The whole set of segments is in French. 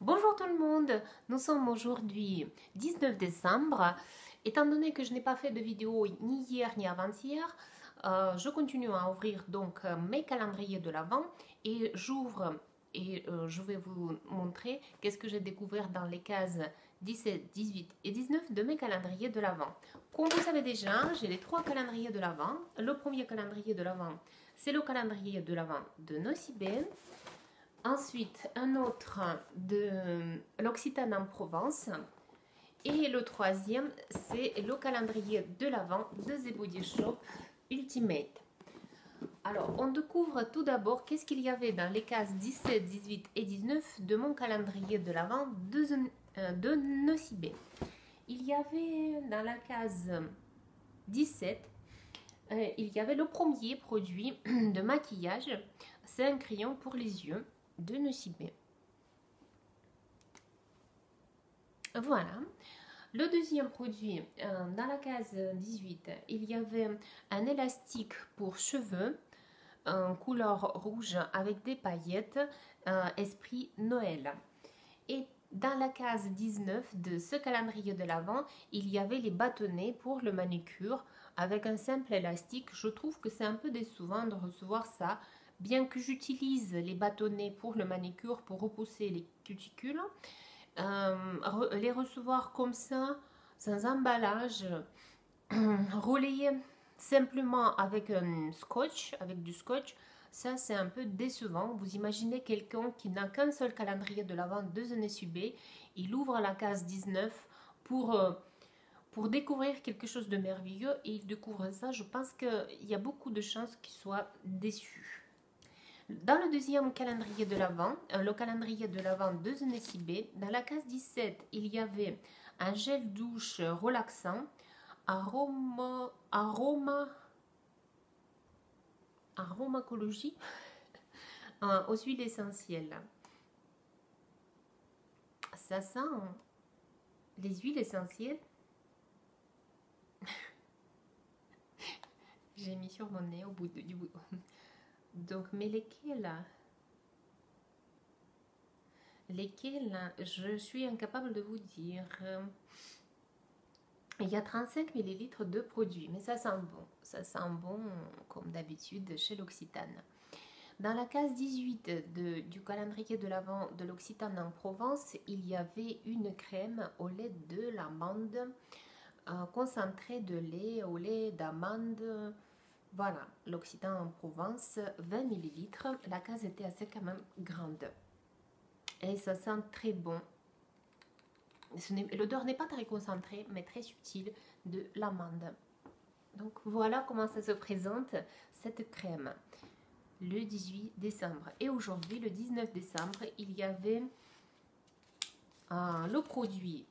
Bonjour tout le monde, nous sommes aujourd'hui 19 décembre. Étant donné que je n'ai pas fait de vidéo ni hier ni avant-hier, je continue à ouvrir donc mes calendriers de l'Avent et j'ouvre et je vais vous montrer qu'est-ce que j'ai découvert dans les cases 17, 18 et 19 de mes calendriers de l'Avent. Comme vous savez déjà, j'ai les trois calendriers de l'Avent. Le premier calendrier de l'Avent, c'est le calendrier de l'Avent de Nocibé. Ensuite, un autre de l'Occitane en Provence. Et le troisième, c'est le calendrier de l'Avent de The Body Shop Ultimate. Alors, on découvre tout d'abord qu'est-ce qu'il y avait dans les cases 17, 18 et 19 de mon calendrier de l'Avent de Nocibé. Il y avait dans la case 17, il y avait le premier produit de maquillage. C'est un crayon pour les yeux de Nocibé. Voilà. Le deuxième produit, dans la case 18, il y avait un élastique pour cheveux, en couleur rouge avec des paillettes, esprit Noël. Et dans la case 19 de ce calendrier de l'Avent, il y avait les bâtonnets pour le manucure avec un simple élastique. Je trouve que c'est un peu décevant de recevoir ça. Bien que j'utilise les bâtonnets pour le manicure pour repousser les cuticules, les recevoir comme ça, sans emballage, relayé simplement avec un scotch, avec du scotch, ça c'est un peu décevant. Vous imaginez quelqu'un qui n'a qu'un seul calendrier de l'Avent de Nocibé, il ouvre la case 19 pour découvrir quelque chose de merveilleux et il découvre ça. Je pense qu'il y a beaucoup de chances qu'il soit déçu. Dans le deuxième calendrier de l'Avent, le calendrier de l'Avent de Nocibé, dans la case 17, il y avait un gel douche relaxant, aromacologie, aux huiles essentielles. Ça sent les huiles essentielles. J'ai mis sur mon nez au bout du bout. Donc, mais lesquels, je suis incapable de vous dire. Il y a 35 ml de produits, mais ça sent bon. Ça sent bon comme d'habitude chez l'Occitane. Dans la case 18 du calendrier de l'Avent de l'Occitane en Provence, il y avait une crème au lait de l'amande, concentré de lait au lait d'amande. Voilà, l'Occitane en Provence, 20 ml. La case était assez quand même grande. Et ça sent très bon. L'odeur n'est pas très concentrée, mais très subtile de l'amande. Donc voilà comment ça se présente, cette crème, le 18 décembre. Et aujourd'hui, le 19 décembre, il y avait le produit,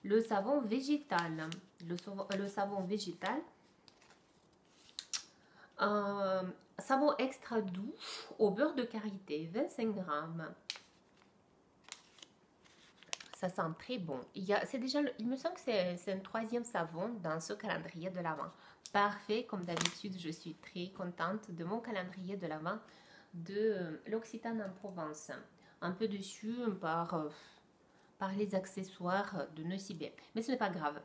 le savon végétal. Le savon végétal. Savon extra doux au beurre de karité, 25 grammes. Ça sent très bon. Il me semble que c'est un troisième savon dans ce calendrier de l'Avent. Parfait, comme d'habitude, je suis très contente de mon calendrier de l'Avent de l'Occitane en Provence. Un peu dessus par les accessoires de Nocibé. Mais ce n'est pas grave.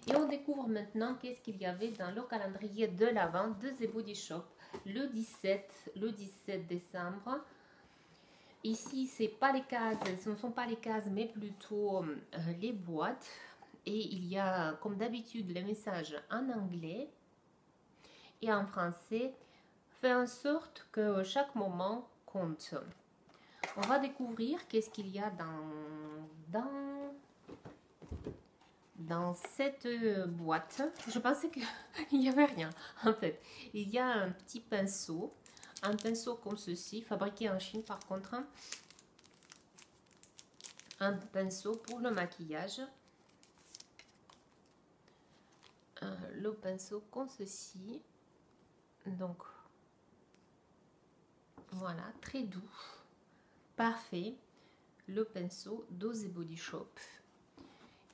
Et on découvre maintenant qu'est-ce qu'il y avait dans le calendrier de l'Avent de The Body Shop le 17 décembre. Ici, ce ne sont pas les cases, mais plutôt les boîtes. Et il y a, comme d'habitude, les messages en anglais et en français. Fait en sorte que chaque moment compte. On va découvrir qu'est-ce qu'il y a dans cette boîte. Je pensais qu'il n'y avait rien. En fait, il y a un petit pinceau. Un pinceau comme ceci, fabriqué en Chine par contre. Un pinceau pour le maquillage. Le pinceau comme ceci. Donc, voilà, très doux. Parfait. Le pinceau de The Body Shop.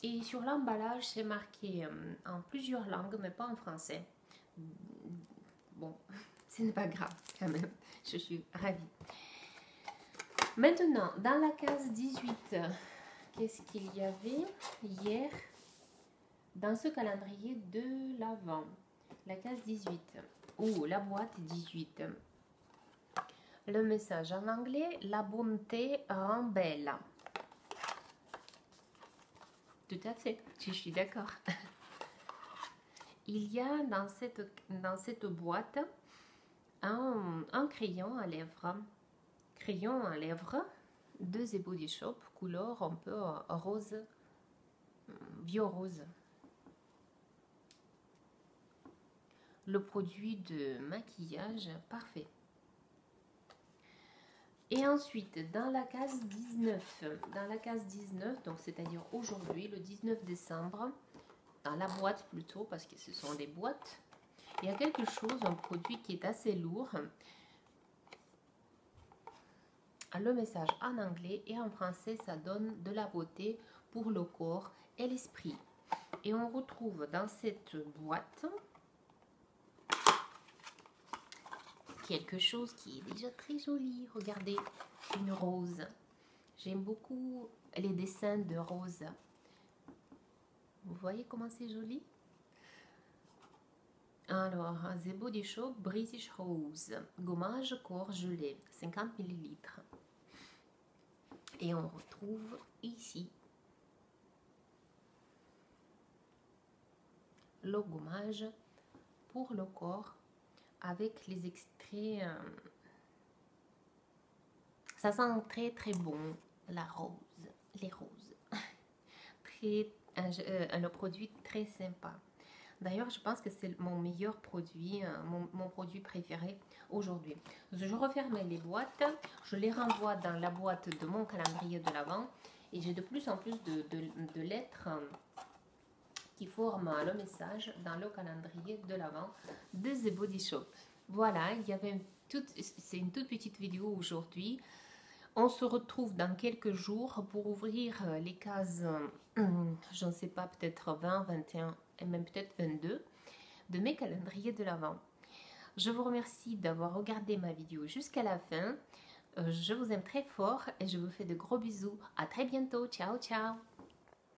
Et sur l'emballage, c'est marqué en plusieurs langues, mais pas en français. Bon, ce n'est pas grave quand même. Je suis ravie. Maintenant, dans la case 18, qu'est-ce qu'il y avait hier dans ce calendrier de l'Avent? La case 18, ou la boîte 18. Le message en anglais, la bonté rend belle. Tout à fait, je suis d'accord. Il y a dans cette boîte un crayon à lèvres. Crayon à lèvres de The Body Shop, couleur un peu rose, vieux rose. Le produit de maquillage parfait. Et ensuite, dans la case 19, donc c'est-à-dire aujourd'hui, le 19 décembre, dans la boîte plutôt, parce que ce sont des boîtes, il y a quelque chose, un produit qui est assez lourd. Le message en anglais et en français, ça donne de la beauté pour le corps et l'esprit. Et on retrouve dans cette boîte quelque chose qui est déjà très joli. Regardez, une rose. J'aime beaucoup les dessins de roses. Vous voyez comment c'est joli? Alors, The Body Shop British Rose, gommage corps gelé, 50 ml. Et on retrouve ici le gommage pour le corps avec les extraits. Ça sent très très bon, la rose, les roses. Le produit très sympa. D'ailleurs, je pense que c'est mon meilleur produit, mon produit préféré aujourd'hui. Je referme les boîtes, je les renvoie dans la boîte de mon calendrier de l'Avent et j'ai de plus en plus de lettres qui forment le message dans le calendrier de l'Avent de The Body Shop. Voilà, c'est une toute petite vidéo aujourd'hui. On se retrouve dans quelques jours pour ouvrir les cases, je ne sais pas, peut-être 20, 21 et même peut-être 22 de mes calendriers de l'Avent. Je vous remercie d'avoir regardé ma vidéo jusqu'à la fin. Je vous aime très fort et je vous fais de gros bisous. À très bientôt. Ciao, ciao.